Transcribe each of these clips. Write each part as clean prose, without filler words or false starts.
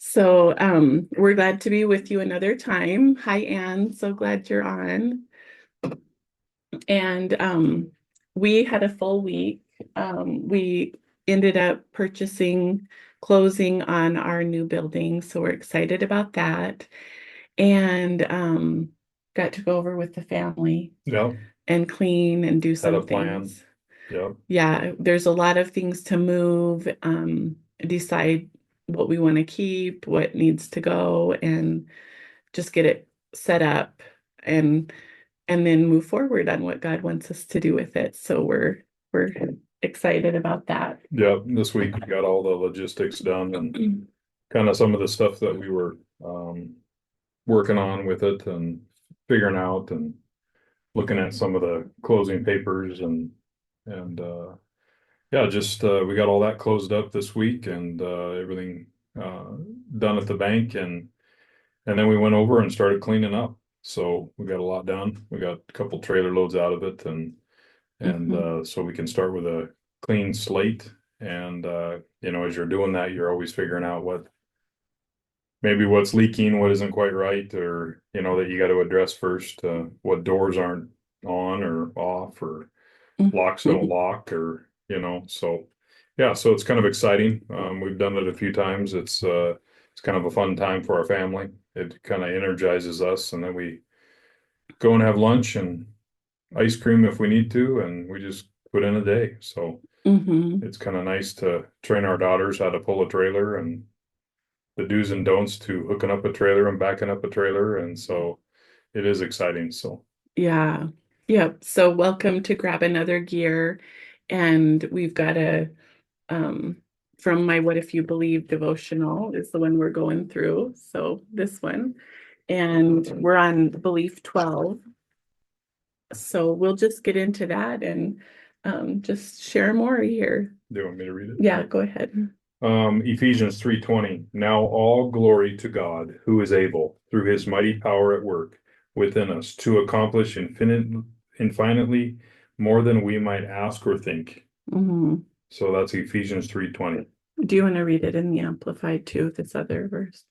We're glad to be with you another time. Hi, Anne. So glad you're on. And we had a full week. We ended up closing on our new building. So we're excited about that. And got to go over with the family Yeah, and clean and do had a some plan. things. Yeah, Yeah, there's a lot of things to move, decide what we want to keep, what needs to go, and just get it set up and and then move forward on what God wants us to do with it. So we're excited about that. yeah. This week we got all the logistics done and kind of some of the stuff that we were working on with it and figuring out and looking at some of the closing papers and yeah, just we got all that closed up this week and everything uh, done at the bank and then we went over and started cleaning up. So we got a lot done. We got a couple trailer loads out of it and Mhm. so we can start with a clean slate. And as you're doing that, you're always figuring out what's leaking, what isn't quite right, or that you got to address first. What doors aren't on or off, or locks don't Mhm. lock, or So yeah, so it's kind of exciting. We've done it a few times. It's kind of a fun time for our family. It kind of energizes us, and then we go and have lunch and ice cream if we need to, and we just put in a day. So Mhm. it's kind of nice to train our daughters how to pull a trailer and the do's and don'ts to hooking up a trailer and backing up a trailer. And so it is exciting. So Yeah. Yep. So welcome to Grab Another Gear. And we've got a from my What If You Believe devotional is the one we're going through. So this one. And we're on belief 12. So we'll just get into that and just share more here. do you want me to read it? Yeah, go ahead. Ephesians 3:20. Now all glory to God, who is able, through his mighty power at work within us, to accomplish infinitely more than we might ask or think. Mhm. So that's Ephesians 3:20. Do you want to read it in the Amplified too, this other verse?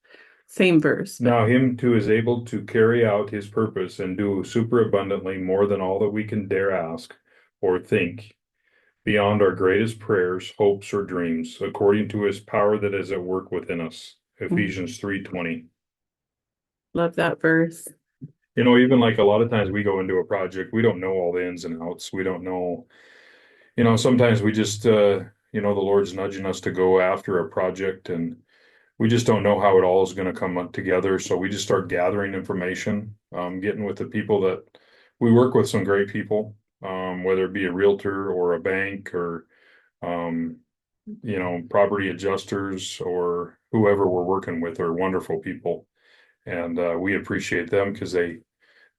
Same verse, but Now him too is able to carry out his purpose and do superabundantly more than all that we can dare ask or think, beyond our greatest prayers, hopes, or dreams, according to his power that is at work within us. mm, Ephesians 3:20. love that verse. Even like a lot of times we go into a project, we don't know all the ins and outs. We don't know, sometimes we just the Lord's nudging us to go after a project and we just don't know how it all is going to come up together. So we just start gathering information, getting with the people that we work with, some great people, whether it be a realtor or a bank or, um, property adjusters or whoever we're working with are wonderful people. And we appreciate them because they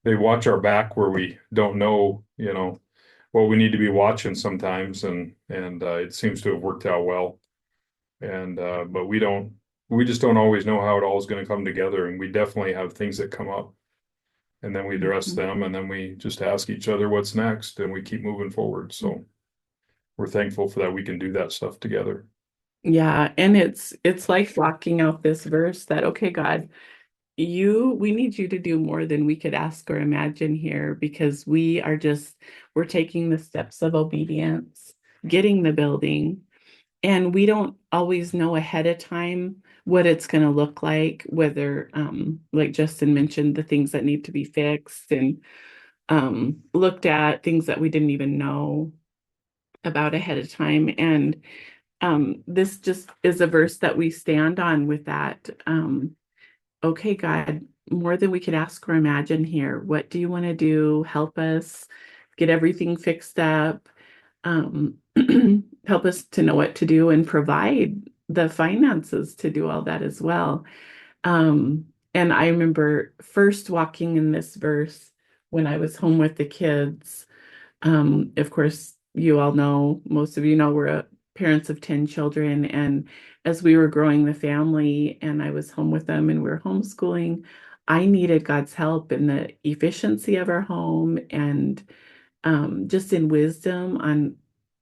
watch our back where we don't know, what we need to be watching sometimes. And it seems to have worked out well. And but we just don't always know how it all is going to come together. And we definitely have things that come up and then we address Mhm. them and then we just ask each other what's next and we keep moving forward. So we're thankful for that. We can do that stuff together. Yeah, and it's like walking out this verse that, okay, God, we need you to do more than we could ask or imagine here because we're taking the steps of obedience, getting the building, and we don't always know ahead of time what it's going to look like, whether like Justin mentioned, the things that need to be fixed and looked at, things that we didn't even know about ahead of time. And this just is a verse that we stand on with that. Okay, God, more than we could ask or imagine here. What do you want to do? Help us get everything fixed up. Um, help us to know what to do and provide the finances to do all that as well. And I remember first walking in this verse when I was home with the kids. Of course, you all know, most of you know, we're parents of 10 children. And as we were growing the family and I was home with them and we were homeschooling, I needed God's help in the efficiency of our home and just in wisdom on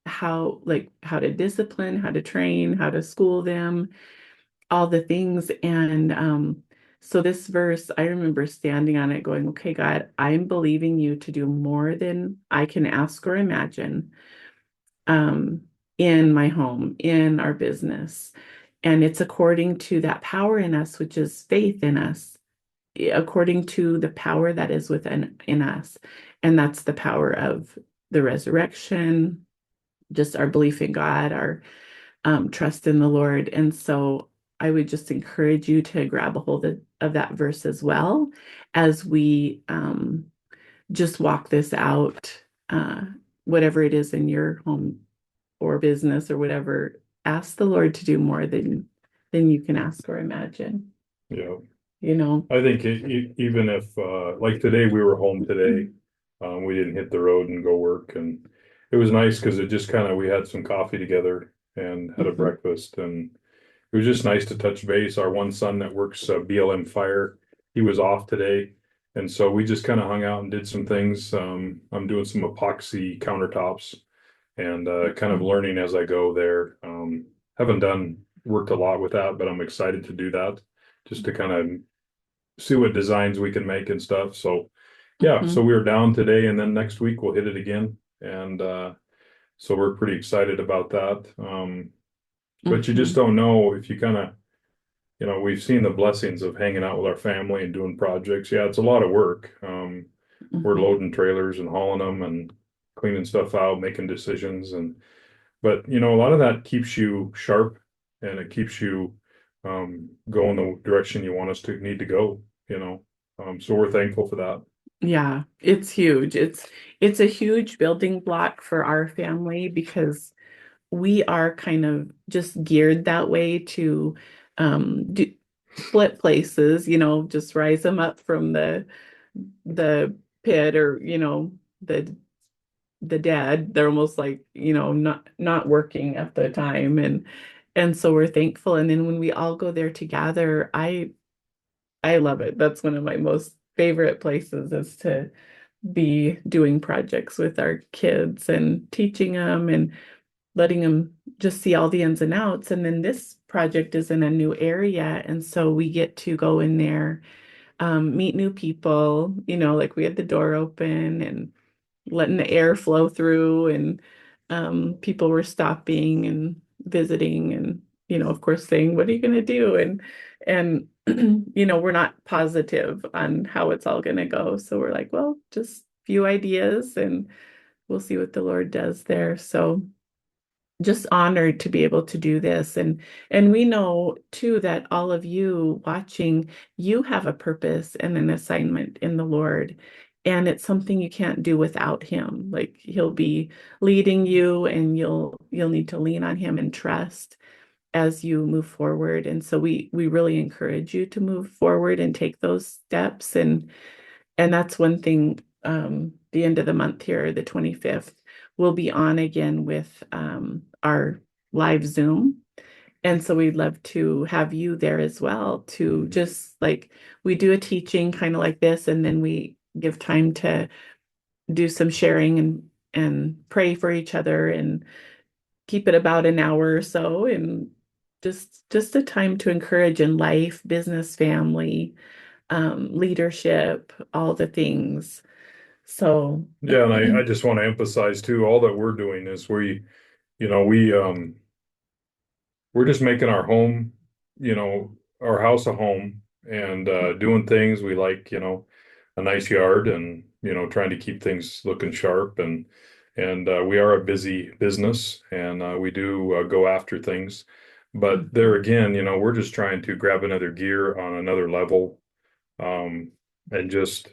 how to discipline, how to train, how to school them. all the things. And so this verse, I remember standing on it going, okay, God, I'm believing you to do more than I can ask or imagine um, in my home, in our business. And it's according to that power in us, which is faith in us, according to the power that is within in us. And that's the power of the resurrection, just our belief in God, our trust in the Lord. And so I would just encourage you to grab a hold of that verse as well as we just walk this out, uh, whatever it is in your home or business or whatever. Ask the Lord to do more than you can ask or imagine. Yeah. You know. I think even if, like today, we were home today, we didn't hit the road and go work, and it was nice because it just kind of, we had some coffee together and had a Mhm, breakfast, and it was just nice to touch base. Our one son that works BLM Fire, he was off today, and so we just kind of hung out and did some things. I'm doing some epoxy countertops and kind of mhm, learning as I go there. Haven't done worked a lot with that, but I'm excited to do that just to kind of see what designs we can make and stuff. So yeah, so mhm, we were down today and then next week we'll hit it again. And so we're pretty excited about that. But you just mhm, don't know if you kind of, we've seen the blessings of hanging out with our family and doing projects. Yeah, it's a lot of work. We're mhm. loading trailers and hauling them and cleaning stuff out, making decisions. But a lot of that keeps you sharp and it keeps you going the direction you want us to need to go, you know. So we're thankful for that. Yeah, it's huge. It's a huge building block for our family because we are kind of just geared that way to do, split places, just rise them up from the pit or, the dead. They're almost like, not working at the time and so we're thankful. And then when we all go there together, I love it. That's one of my most favorite places is to be doing projects with our kids and teaching them and letting them just see all the ins and outs. And then this project is in a new area. And so we get to go in there, meet new people, like we had the door open and letting the air flow through and people were stopping and visiting and of course saying what are you going to do and we're not positive on how it's all going to go, so we're like, well, just few ideas and we'll see what the Lord does there. So just honored to be able to do this, and we know too that all of you watching, you have a purpose and an assignment in the Lord, and it's something you can't do without him. Like he'll be leading you and you'll need to lean on him and trust as you move forward. And so we really encourage you to move forward and take those steps, and that's one thing. The end of the month here, the 25th, we'll be on again with our live Zoom. And so we'd love to have you there as well to just like we do a teaching kind of like this, and then we give time to do some sharing and pray for each other and keep it about an hour or so, and just a time to encourage in life, business, family, leadership, all the things. So, Yeah, and I just want to emphasize too, all that we're doing is you know, we we're just making our home, our house a home and doing things we like, a nice yard and, trying to keep things looking sharp and we are a busy business and we do go after things. But there mhm, again, we're just trying to grab another gear on another level and just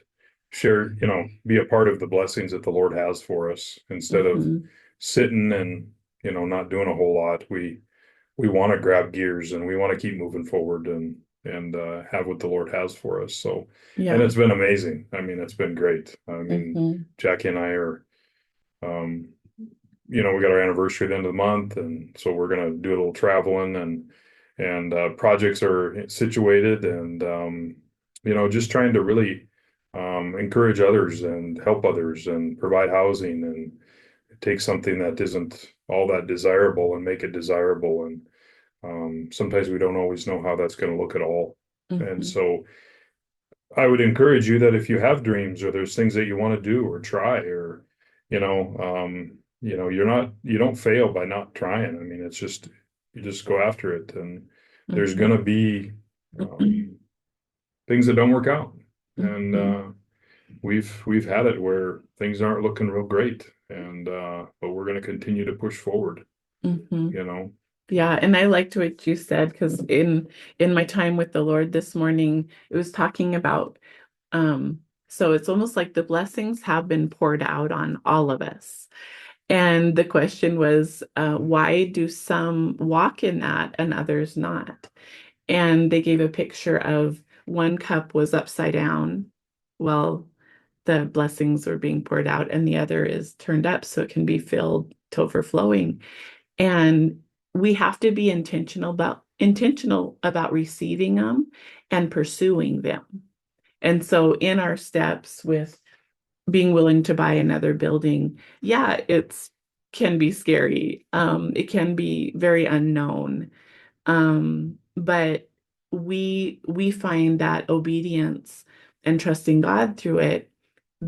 share, be a part of the blessings that the Lord has for us instead of mhm. sitting and, not doing a whole lot. We want to grab gears and we want to keep moving forward and have what the Lord has for us. So, and Yeah. it's been amazing. I mean, it's been great. I mean, Mhm, Jackie and I are, um, we got our anniversary at the end of the month, and so we're gonna do a little traveling and projects are situated and just trying to really encourage others and help others and provide housing and take something that isn't all that desirable and make it desirable and Sometimes we don't always know how that's going to look at all. And Mhm. so I would encourage you that if you have dreams or there's things that you want to do or try or, you don't fail by not trying. I mean, it's just, you just go after it and there's going Mhm. to be, things that don't work out. And, Mhm. we've had it where things aren't looking real great and, but we're going to continue to push forward, Mhm. you know? Yeah, and I liked what you said because in my time with the Lord this morning, it was talking about so it's almost like the blessings have been poured out on all of us. And the question was, why do some walk in that and others not? And they gave a picture of one cup was upside down. Well, the blessings were being poured out, and the other is turned up so it can be filled to overflowing. And we have to be intentional about receiving them and pursuing them. And so in our steps with being willing to buy another building, yeah, it's can be scary. It can be very unknown. But we find that obedience and trusting God through it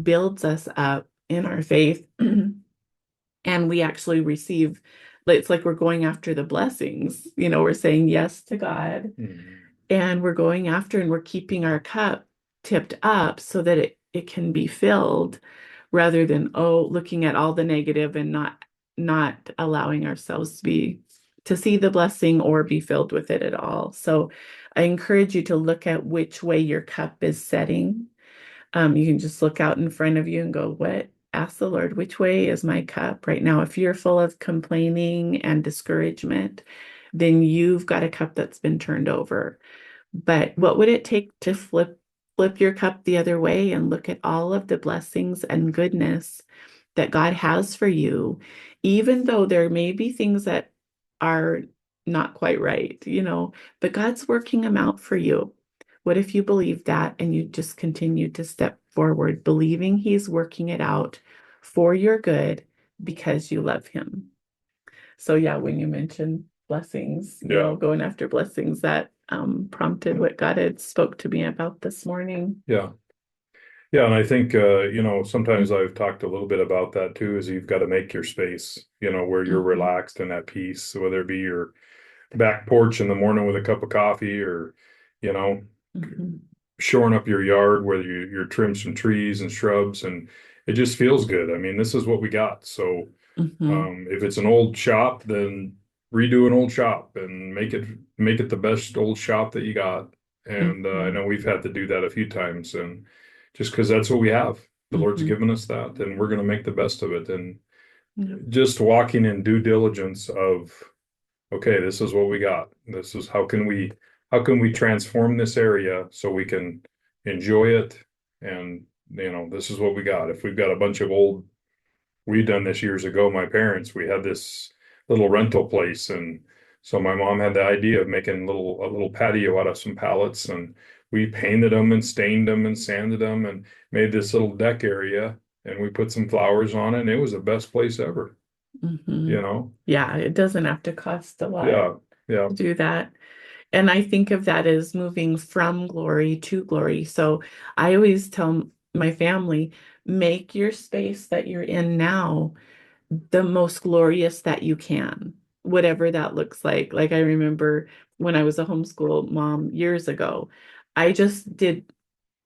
builds us up in our faith and we actually receive it's like we're going after the blessings. We're saying yes to God Mhm. and we're going after and we're keeping our cup tipped up so that it can be filled rather than looking at all the negative and not allowing ourselves to see the blessing or be filled with it at all. So I encourage you to look at which way your cup is setting. You can just look out in front of you and go, what? Ask the Lord, which way is my cup right now? If you're full of complaining and discouragement, then you've got a cup that's been turned over. But what would it take to flip your cup the other way and look at all of the blessings and goodness that God has for you, even though there may be things that are not quite right, but God's working them out for you. What if you believe that and you just continue to step forward, believing He's working it out for your good because you love Him? So yeah, when you mentioned blessings, Yeah. going after blessings, that prompted what God had spoke to me about this morning. Yeah. Yeah, and I think sometimes I've talked a little bit about that too, is you've got to make your space, where you're Mhm. relaxed and at peace, whether it be your back porch in the morning with a cup of coffee or, you know, Mhm. shoring up your yard where you're trimmed some trees and shrubs and it just feels good. I mean, this is what we got. So Mhm. if it's an old shop, then redo an old shop and make it the best old shop that you got. And I Mhm. know we've had to do that a few times, and just because that's what we have, the Lord's Mhm. given us that, and we're going to make the best of it. And Yeah. just walking in due diligence of, okay, this is what we got. This is how can we transform this area so we can enjoy it, and this is what we got. If we've got a bunch of old we done this years ago. My parents, we had this little rental place, and so my mom had the idea of making a little patio out of some pallets, and we painted them and stained them and sanded them and made this little deck area, and we put some flowers on it, and it was the best place ever, you Mhm. know? Yeah, it doesn't have to cost a lot Yeah, yeah, to do that. And I think of that as moving from glory to glory. So I always tell my family, make your space that you're in now the most glorious that you can, whatever that looks like. Like I remember when I was a homeschool mom years ago, I just did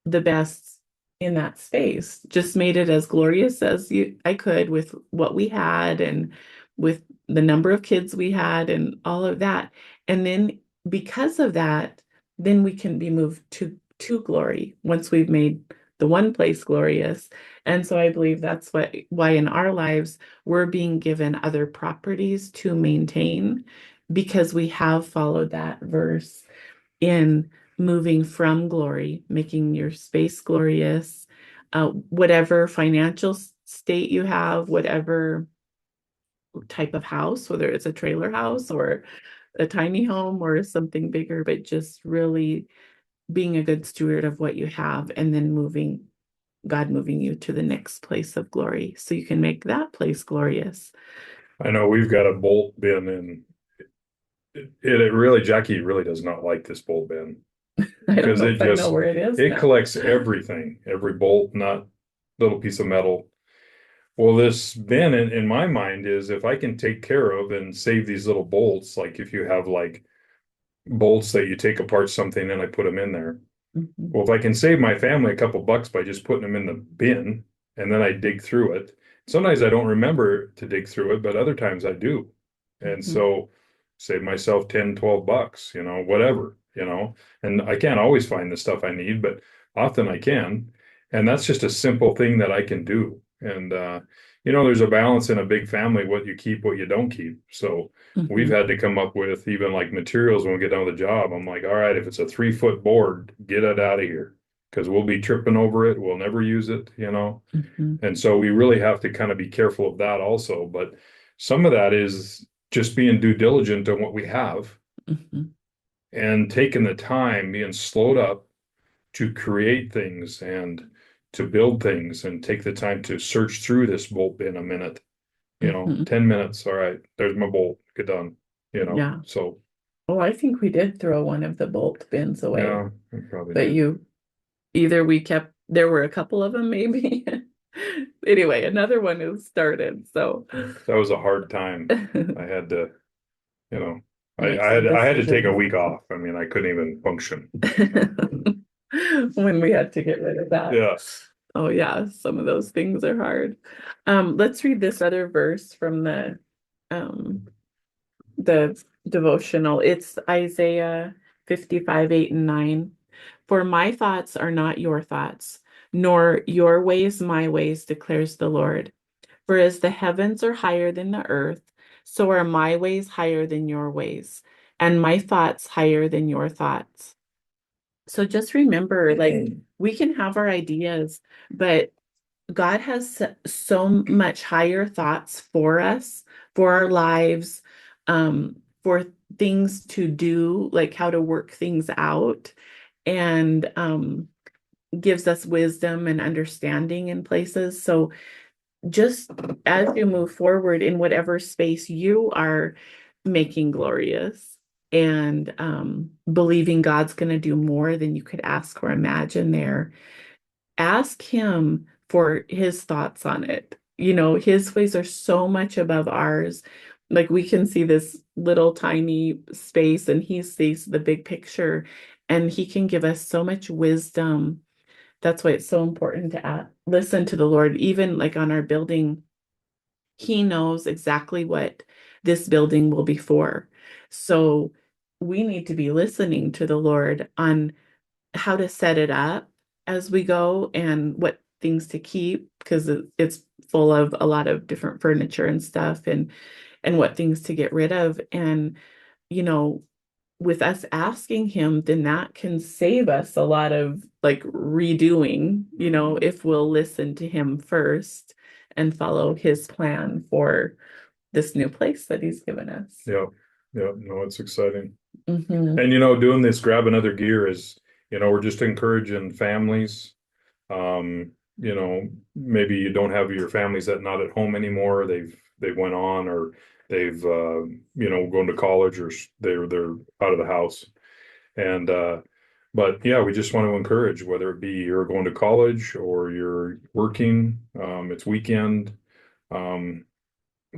the best in that space, just made it as glorious as I could with what we had and with the number of kids we had and all of that. And then because of that, then we can be moved to glory once we've made the one place glorious. And so I believe that's why in our lives we're being given other properties to maintain because we have followed that verse in moving from glory, making your space glorious, whatever financial state you have, whatever type of house, whether it's a trailer house or a tiny home or something bigger, but just really being a good steward of what you have and then God moving you to the next place of glory so you can make that place glorious. I know we've got a bolt bin it really, Jackie really does not like this bolt bin I don't because know if I know where it is it now. collects everything, every bolt, nut, little piece of metal. Well, this bin in my mind is if I can take care of and save these little bolts, like if you have like bolts that you take apart something and I put them in there. Mhm, Well, if I can save my family a couple bucks by just putting them in the bin and then I dig through it, sometimes I don't remember to dig through it, but other times I do. And mhm, so save myself 10, 12 bucks, whatever, and I can't always find the stuff I need, but often I can. And that's just a simple thing that I can do. And, there's a balance in a big family, what you keep, what you don't keep. So we've mhm, had to come up with even like materials when we get done with the job. I'm like, all right, if it's a 3 foot board, get it out of here because we'll be tripping over it. We'll never use it. mhm, And so we really have to kind of be careful of that also. But some of that is just being due diligent on what we have mhm, and taking the time, being slowed up to create things and to build things and take the time to search through this bolt bin a minute, mhm. 10 minutes. All right, there's my bolt. Get done. Yeah. So Well, I think we did throw one of the bolt bins away, yeah, I probably but did. either we kept, there were a couple of them maybe. Anyway, another one has started, so That was a hard time. I had to, you know, I, make I had some I had to take a decisions. week off. I mean, I couldn't even function. When we had to get rid of that. Yeah. Oh yeah, some of those things are hard. Let's read this other verse from um the devotional. It's Isaiah 55, 8 and 9. For my thoughts are not your thoughts, nor your ways my ways, declares the Lord. For as the heavens are higher than the earth, so are my ways higher than your ways, and my thoughts higher than your thoughts. So just remember, like, we can have our ideas, but God has so much higher thoughts for us, for our lives, for things to do, like how to work things out, and gives us wisdom and understanding in places. So just as you move forward in whatever space you are making glorious and believing God's going to do more than you could ask or imagine there, ask him for his thoughts on it. His ways are so much above ours. Like we can see this little tiny space and he sees the big picture and he can give us so much wisdom. That's why it's so important to listen to the Lord, even like on our building. He knows exactly what this building will be for. So we need to be listening to the Lord on how to set it up as we go and what things to keep because it's full of a lot of different furniture and stuff and what things to get rid of. And you know with us asking him, then that can save us a lot of like redoing, if we'll listen to him first and follow his plan for this new place that he's given us. Yeah. Yeah. No, it's exciting. Hmm. And doing this grab another gear is, we're just encouraging families. Maybe you don't have your families that not at home anymore. They've went on or they've going to college or they're out of the house. And but yeah, we just want to encourage whether it be you're going to college or you're working, it's weekend. Um,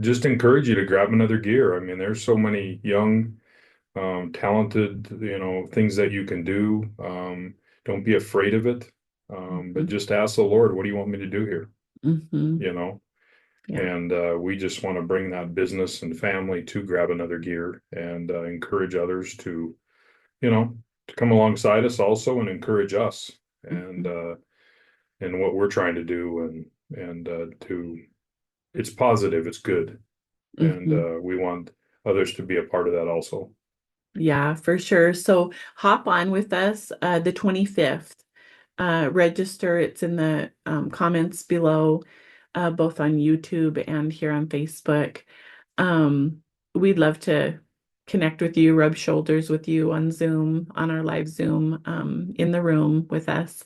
just encourage you to grab another gear. I mean, there's so many young talented, things that you can do. Don't be afraid of it. But just ask the Lord, what do you want me to do here? Hmm. You know, Yeah. and we just want to bring that business and family to grab another gear and encourage others to come alongside us also and encourage us and Hmm. what we're trying to do and to it's positive, it's good, and Hmm. we want others to be a part of that also. Yeah, for sure. So hop on with us the 25th. Register. It's in the comments below, both on YouTube and here on Facebook. Um, we'd love to connect with you, rub shoulders with you on Zoom, on our live Zoom, in the room with us.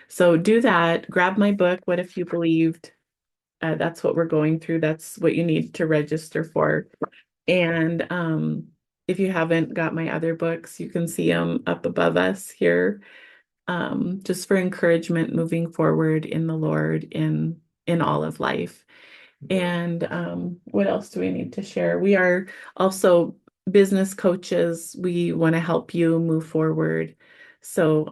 So do that. Grab my book, What If You Believed? That's what we're going through. That's what you need to register for. And if you haven't got my other books, you can see them up above us here, just for encouragement moving forward in the Lord in all of life. And what else do we need to share? We are also business coaches. We want to help you move forward. So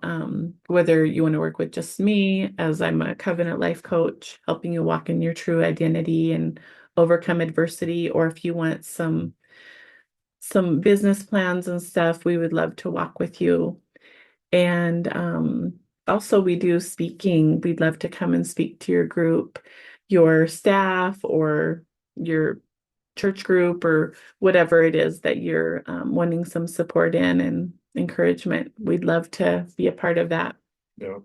whether you want to work with just me, as I'm a covenant life coach, helping you walk in your true identity and overcome adversity, or if you want some business plans and stuff, we would love to walk with you. And also, we do speaking. We'd love to come and speak to your group, your staff, or your church group, or whatever it is that you're wanting some support in and encouragement. We'd love to be a part of that. Yeah.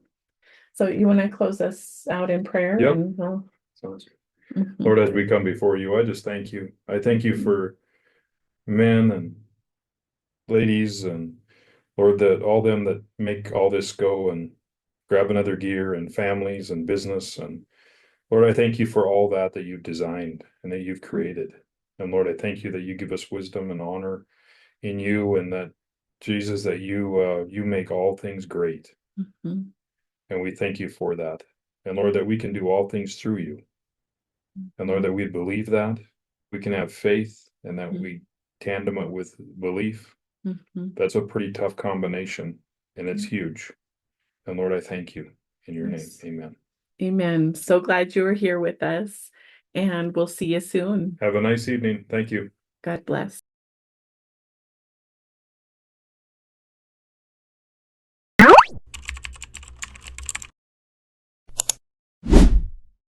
So, you want to close us out in prayer? Yep. And we'll... Sounds good. Mhm. Lord, as we come before you, I just thank you. I thank you for men and ladies and Lord, that all them that make all this go and grab another gear and families and business. And Lord, I thank you for all that you've designed and that you've created. And Lord, I thank you that you give us wisdom and honor in you, and that Jesus, that you make all things great. Mhm. And we thank you for that. And Lord, that we can do all things through you. And Lord, that we believe that we can have faith and that we tandem it with belief. Mhm. That's a pretty tough combination, and it's huge. And Lord, I thank you in your name. Yes. Amen. Amen. So glad you were here with us, and we'll see you soon. Have a nice evening. Thank you. God bless.